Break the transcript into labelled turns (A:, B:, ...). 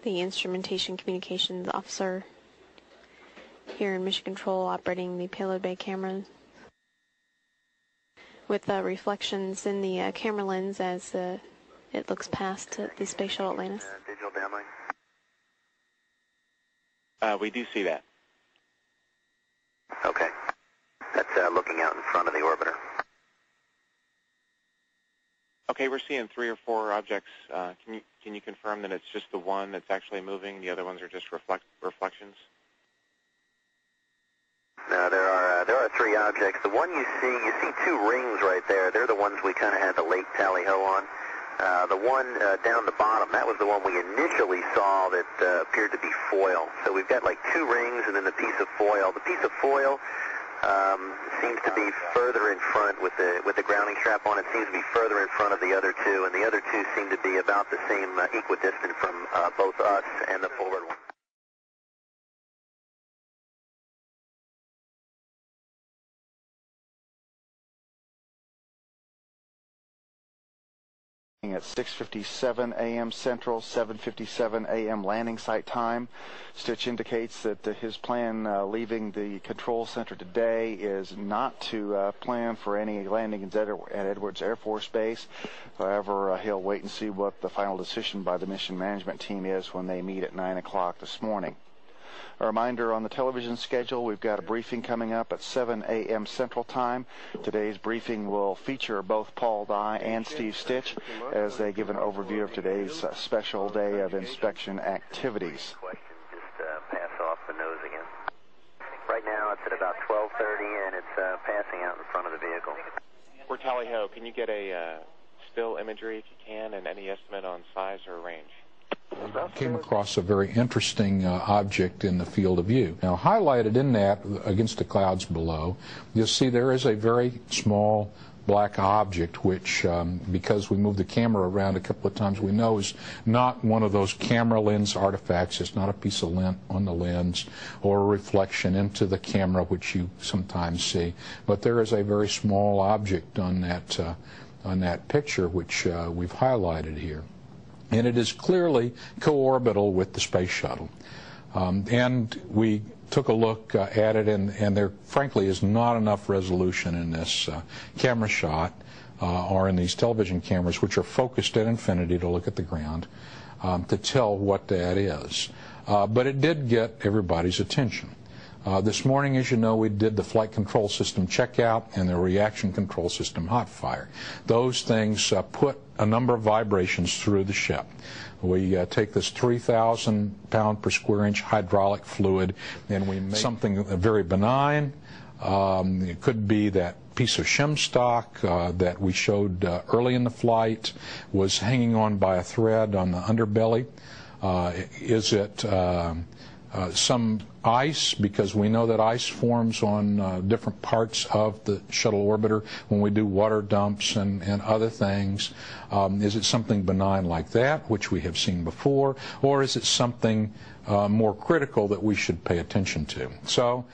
A: the instrumentation communications officer here in Mission Control operating the payload bay camera with reflections in the camera lens as it looks past the Space Shuttle Atlantis.
B: Digital downlink.
C: We do see that.
B: Okay. That's looking out in front of the orbiter.
C: Okay, we're seeing 3 or 4 objects. Can you confirm that it's just the one that's actually moving? The other ones are just reflections?
B: No, there are 3 objects. The one you see 2 rings right there. They're the ones we kind of had the late tally-ho on. The one down the bottom, that was the one we initially saw that appeared to be foil. So we've got like 2 rings and then the piece of foil. The piece of foil seems to be further in front with the grounding strap on. It seems to be further in front of the other 2, and the other 2 seem to be about the same equidistant from both us and the forward one.
D: At 6:57 a.m. Central, 7:57 a.m. landing site time. Stitch indicates that his plan leaving the control center today is not to plan for any landing at Edwards Air Force Base. However, he'll wait and see what the final decision by the mission management team is when they meet at 9 o'clock this morning. A reminder on the television schedule, we've got a briefing coming up at 7 a.m. Central Time. Today's briefing will feature both Paul Dye and Steve Stitch as they give an overview of today's special day of inspection activities.
B: Just pass off the nose again. Right now it's at about 12:30 and it's passing out in front of the vehicle.
C: For tally-ho, can you get a still imagery if you can, and any estimate on size or range?
E: Came across a very interesting object in the field of view. Now, highlighted in that against the clouds below, you'll see there is a very small black object which, because we moved the camera around a couple of times, we know is not one of those camera lens artifacts. It's not a piece of lint on the lens or a reflection into the camera, which you sometimes see. But there is a very small object on that picture, which we've highlighted here. And it is clearly co-orbital with the space shuttle. And we took a look at it, and there frankly is not enough resolution in this camera shot or in these television cameras, which are focused at infinity to look at the ground, to tell what that is. But it did get everybody's attention. This morning, as you know, we did the flight control system checkout and the reaction control system hot fire. Those things put a number of vibrations through the ship. We take this 3,000 pound per square inch hydraulic fluid and we make something very benign. It could be that piece of shim stock that we showed early in the flight was hanging on by a thread on the underbelly. Is it some ice, because we know that ice forms on different parts of the shuttle orbiter when we do water dumps and other things. Is it something benign like that, which we have seen before, or is it something more critical that we should pay attention to? So